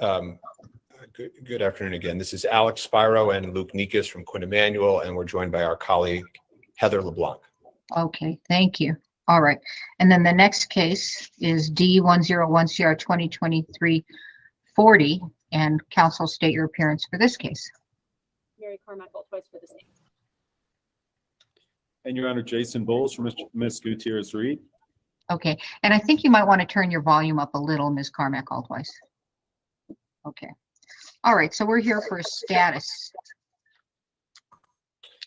Good afternoon again. This is Alex Spiro and Luke Nikas from Quinn Emanuel, and we're joined by our colleague, Heather LeBlanc. Okay, thank you. All right. And then the next case is D101CR 2023-40, and counsel, state your appearance for this case. Mary Carmichael, twice for the same. And Your Honor, Jason Bowles for Ms. Gutierrez-Reed. Okay, and I think you might want to turn your volume up a little, Ms. Carmichael, twice. Okay. All right, so we're here for a status.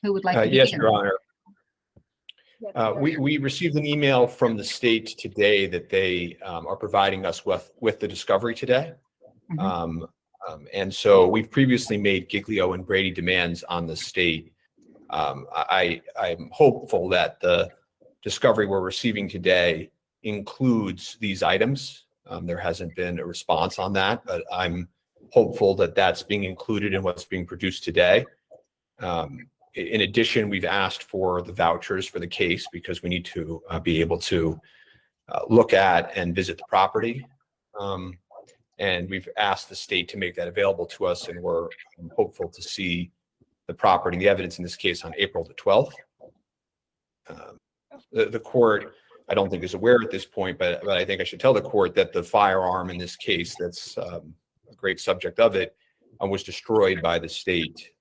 Who would like to begin? Yes, Your Honor. We received an email from the state today that they are providing us with the discovery today. Mm-hmm. And so we've previously made Giglio and Brady demands on the state. I'm hopeful that the discovery we're receiving today includes these items. There hasn't been a response on that, but I'm hopeful that that's being included in what's being produced today. In addition, we've asked for the vouchers for the case because we need to be able to look at and visit the property. And we've asked the state to make that available to us, and we're hopeful to see the property, the evidence in this case, on April the 12th. The court, I don't think, is aware at this point, but I think I should tell the court that the firearm in this case, that's a great subject of it, was destroyed by the state.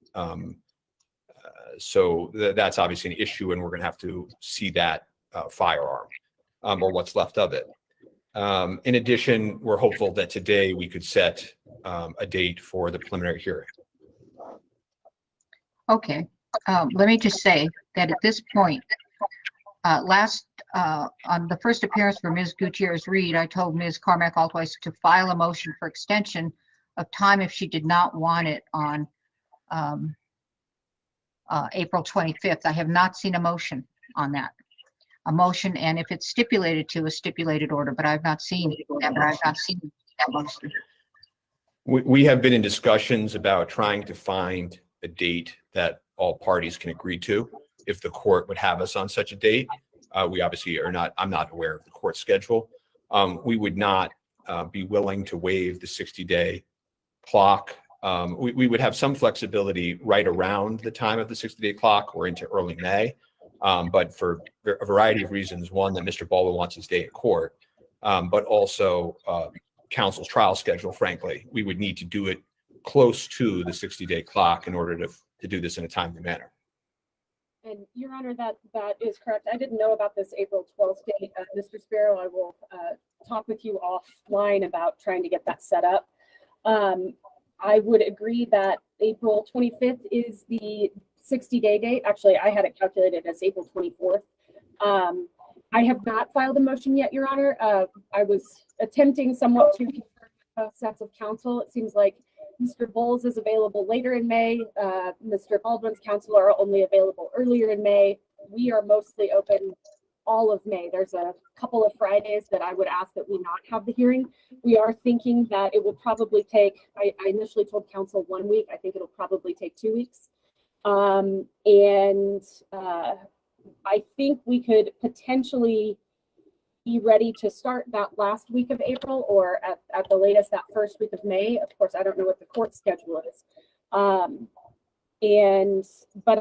So that's obviously an issue, and we're going to have to see that firearm or what's left of it. In addition, we're hopeful that today we could set a date for the preliminary hearing. Okay, let me just say that at this point, on the first appearance for Ms. Gutierrez-Reed, I told Ms. Carmichael twice to file a motion for extension of time if she did not want it on April 25th. I have not seen a motion on that. A motion, and if it's stipulated to, a stipulated order, but I've not seen that. But I've not seen that motion. We have been in discussions about trying to find a date that all parties can agree to. If the court would have us on such a date, we obviously are not. I'm not aware of the court schedule. We would not be willing to waive the 60-day clock. We would have some flexibility right around the time of the 60-day clock or into early May. But for a variety of reasons, one, that Mr. Baldwin wants his day in court, but also counsel's trial schedule, frankly, we would need to do it close to the 60-day clock in order to do this in a timely manner. And Your Honor, that is correct. I didn't know about this April 12th date. Mr. Spiro, I will talk with you offline about trying to get that set up. I would agree that April 25th is the 60-day date. Actually, I had it calculated as April 24th. I have not filed a motion yet, Your Honor. I was attempting somewhat to confirm sets of counsel. It seems like Mr. Bowles is available later in May. Mr. Baldwin's counsel are only available earlier in May. We are mostly open all of May. There's a couple of Fridays that I would ask that we not have the hearing. We are thinking that it will probably take, I initially told counsel 1 week. I think it'll probably take 2 weeks. I think we could potentially be ready to start that last week of April, or at the latest that first week of May. Of course, I don't know what the court schedule is. But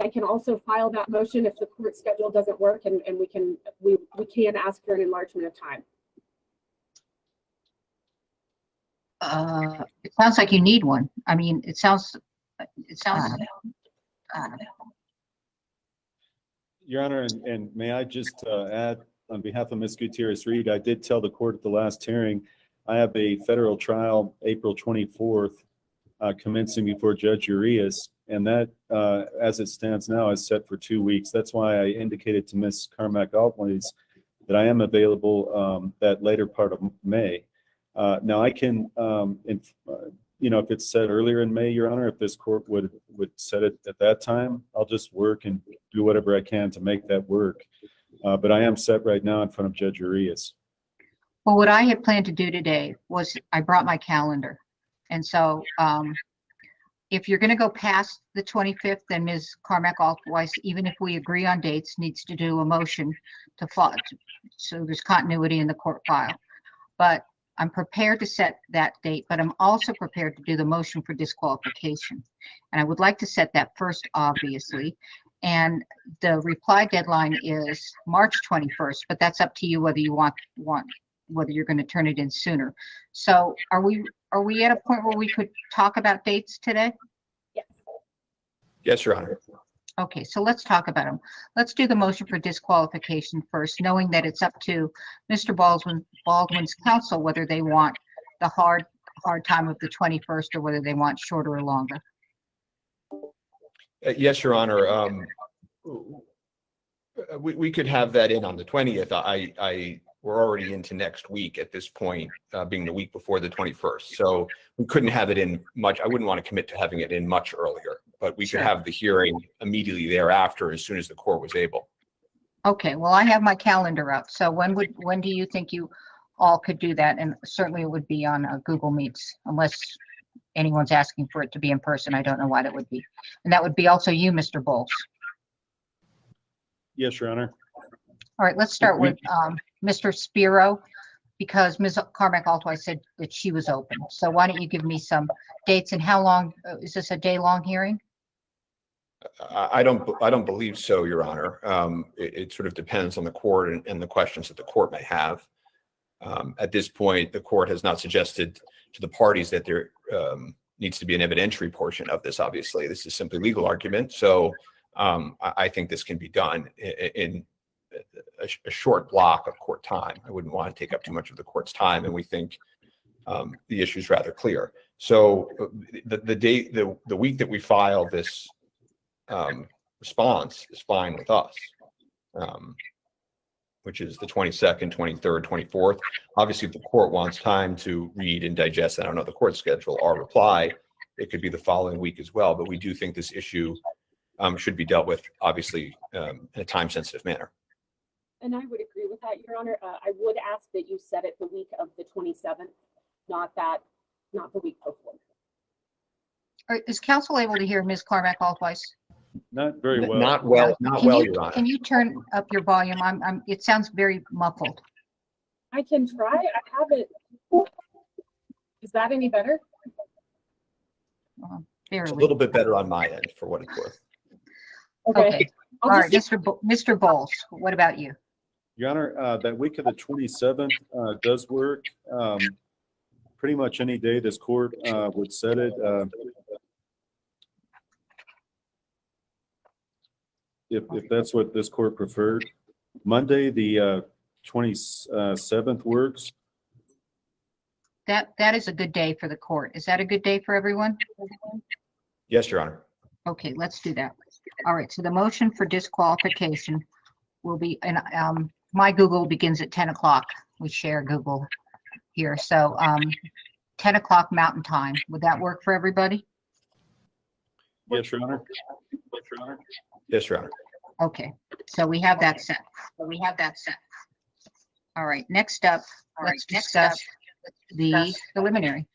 I can also file that motion if the court schedule doesn't work, and we can ask for an enlargement of time. It sounds like you need one. I mean, it sounds. Your Honor, and may I just add, on behalf of Ms. Gutierrez-Reed, I did tell the court at the last hearing, I have a federal trial April 24th commencing before Judge Urias, and that, as it stands now, is set for 2 weeks. That's why I indicated to Ms. Carmichael that I am available that later part of May. Now I can, if it's set earlier in May, Your Honor, if this court would set it at that time, I'll just work and do whatever I can to make that work. But I am set right now in front of Judge Urias. Well, what I had planned to do today was I brought my calendar. And so if you're going to go past the 25th, then Ms. Carmichael, even if we agree on dates, needs to do a motion to follow, so there's continuity in the court file. But I'm prepared to set that date, but I'm also prepared to do the motion for disqualification. And I would like to set that first, obviously. And the reply deadline is March 21st, but that's up to you whether you want whether you're going to turn it in sooner. So are we at a point where we could talk about dates today? Yes. Yes, Your Honor. Okay, so let's talk about them. Let's do the motion for disqualification first, knowing that it's up to Mr. Baldwin's counsel whether they want the hard time of the 21st or whether they want shorter or longer. Yes, Your Honor. We could have that in on the 20th. We're already into next week at this point, being the week before the 21st. So we couldn't have it in much. I wouldn't want to commit to having it in much earlier, but we could have the hearing immediately thereafter as soon as the court was able. Okay, well, I have my calendar up. So when do you think you all could do that? And certainly it would be on Google Meets, unless anyone's asking for it to be in person. I don't know why that would be. And that would be also you, Mr. Bowles. Yes, Your Honor. All right, let's start with Mr. Spiro, because Ms. Carmack-Altwise said that she was open. So why don't you give me some dates and how long, is this a day-long hearing? I don't believe so, Your Honor. It sort of depends on the court and the questions that the court may have. At this point, the court has not suggested to the parties that there needs to be an evidentiary portion of this. Obviously, this is simply legal argument. So I think this can be done in a short block of court time. I wouldn't want to take up too much of the court's time, and we think the issue is rather clear. So the week that we file this response is fine with us, which is the 22nd, 23rd, 24th. Obviously, if the court wants time to read and digest, I don't know the court schedule, our reply, it could be the following week as well. But we do think this issue should be dealt with, obviously, in a time-sensitive manner. And I would agree with that, Your Honor. I would ask that you set it the week of the 27th, not the week before. All right, is counsel able to hear Ms. Carmack-Altwise? Not very well. Not well, Your Honor. Can you turn up your volume? It sounds very muffled. I can try. I have it. Is that any better? It's a Barely. little bit better on my end, for what it's worth. Okay. All I'll right, just- Mr. Bowles, what about you? Your Honor, that week of the 27th does work. Pretty much any day this court would set it. If that's what this court preferred. Monday, the 27th works. That is a good day for the court. Is that a good day for everyone? Yes, Your Honor. Okay, let's do that. All right, so the motion for disqualification will be, and my Google begins at 10 o'clock. We share Google here. So 10 o'clock Mountain Time. Would that work for everybody? Yes, Your Honor. Yes, Your Honor. Okay, so we have that set. All right, next up, let's discuss the preliminary.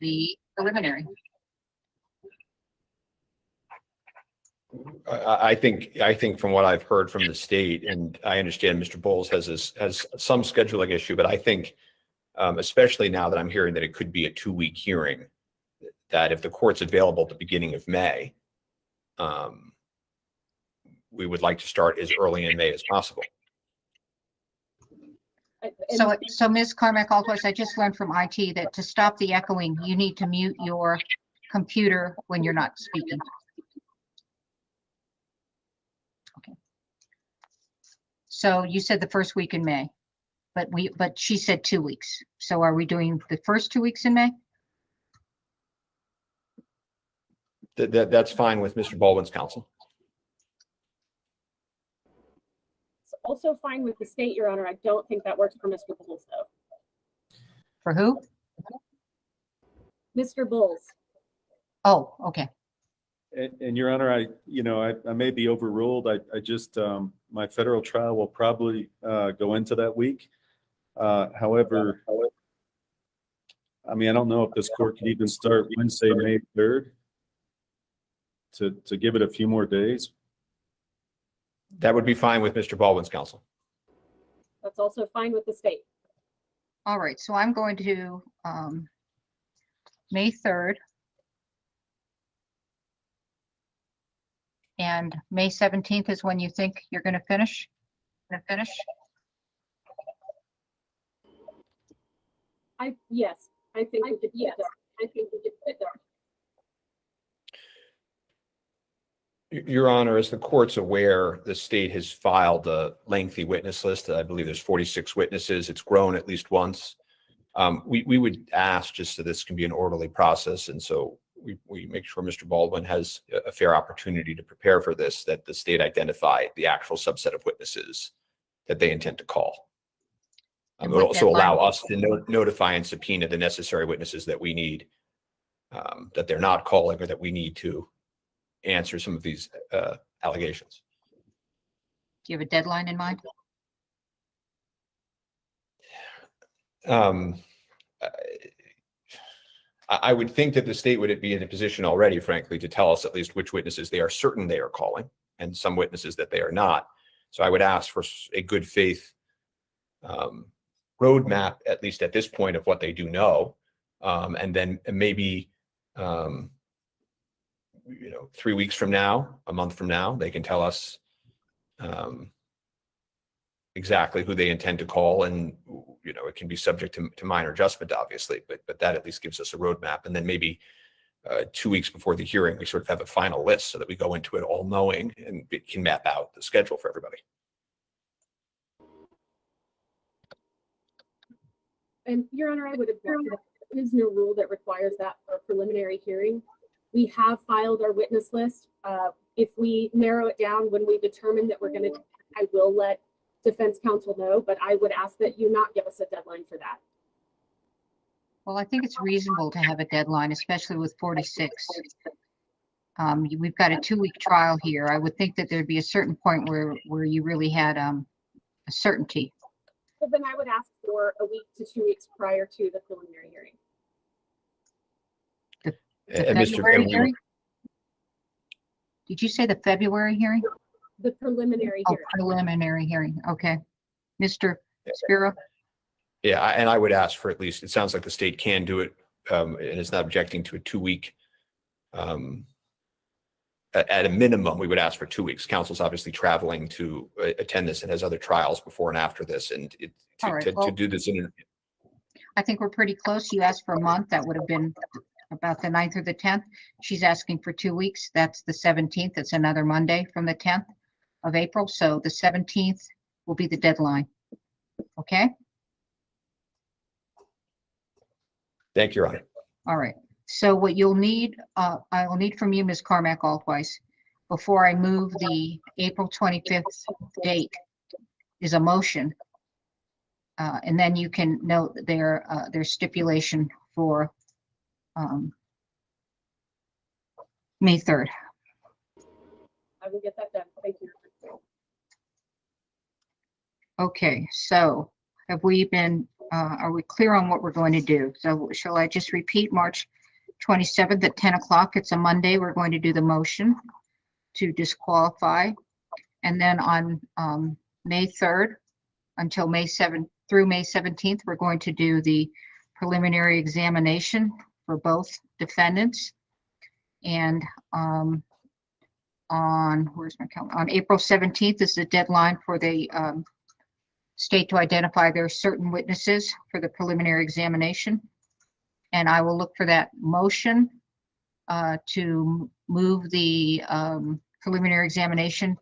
I think from what I've heard from the state, and I understand Mr. Bowles has some scheduling issue, but I think, especially now that I'm hearing that it could be a 2-week hearing, that if the court's available at the beginning of May, we would like to start as early in May as possible. So Ms. Carmack-Altwise, I just learned from IT that to stop the echoing, you need to mute your computer when you're not speaking. Okay. So you said the first week in May, but she said 2 weeks. So are we doing the first 2 weeks in May? That's fine with Mr. Baldwin's counsel. It's also fine with the state, Your Honor. I don't think that works for Mr. Bowles, though. For who? Mr. Bowles. Oh, okay. And Your Honor, I may be overruled. I just, my federal trial will probably go into that week. However, I mean, I don't know if this court could even start Wednesday, May 3rd to give it a few more days. That would be fine with Mr. Baldwin's counsel. That's also fine with the state. All right, so I'm going to May 3rd and May 17th is when you think you're going to finish? Yes, I think we could get there. Your Honor, as the court's aware, the state has filed a lengthy witness list. I believe there's 46 witnesses. It's grown at least once. We would ask just so this can be an orderly process, and so we make sure Mr. Baldwin has a fair opportunity to prepare for this, that the state identify the actual subset of witnesses that they intend to call. It And will what also allow deadline? us to notify and subpoena the necessary witnesses that we need, that they're not calling or that we need to answer some of these allegations. Do you have a deadline in mind? I would think that the state would be in a position already, frankly, to tell us at least which witnesses they are certain they are calling and some witnesses that they are not. So I would ask for a good faith roadmap, at least at this point, of what they do know. And then maybe, 3 weeks from now, a month from now, they can tell us exactly who they intend to call, and it can be subject to minor adjustment, obviously, but that at least gives us a roadmap. And then maybe 2 weeks before the hearing, we sort of have a final list so that we go into it all knowing and it can map out the schedule for everybody. And Your Honor, I would object to that. There is no rule that requires that for a preliminary hearing. We have filed our witness list. If we narrow it down when we determine that we're going to, I will let defense counsel know, but I would ask that you not give us a deadline for that. Well, I think it's reasonable to have a deadline, especially with 46. We've got a 2-week trial here. I would think that there'd be a certain point where you really had a certainty. So then I would ask for a week to 2 weeks prior to the preliminary hearing. The And February hearing? Did you say the February hearing? The preliminary Oh, hearing. preliminary hearing. Okay. Mr. Spiro? Yeah, and I would ask for at least, it sounds like the state can do it, and it's not objecting to a 2-week. At a minimum, we would ask for 2 weeks. Council's obviously traveling to attend this and has other trials before and after this, and to do this in. I think we're pretty close. You asked for a month. That would have been about the 9th or the 10th. She's asking for 2 weeks. That's the 17th. It's another Monday from the 10th of April. So the 17th will be the deadline. Okay? Thank you, Your Honor. All right. So what you'll need, I will need from you, Ms. Carmack Altweiss, before I move the April 25th date, is a motion. And then you can note their stipulation for May 3rd. I will get that done. Thank you. Okay, so have we been, are we clear on what we're going to do? So shall I just repeat? March 27th at 10 o'clock. It's a Monday. We're going to do the motion to disqualify. And then on May 3rd until May 7th through May 17th, we're going to do the preliminary examination for both defendants. And on where's my calendar? On April 17th is the deadline for the state to identify their certain witnesses for the preliminary examination. And I will look for that motion to move the preliminary examination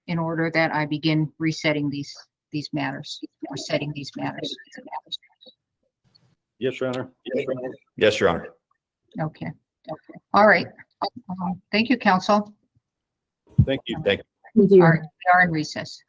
in order that I begin resetting these matters, or setting these matters. Yes, Your Honor. Yes, Your Honor. Okay. All right. Thank you, counsel. Thank you. Thank you. All right, we are in recess.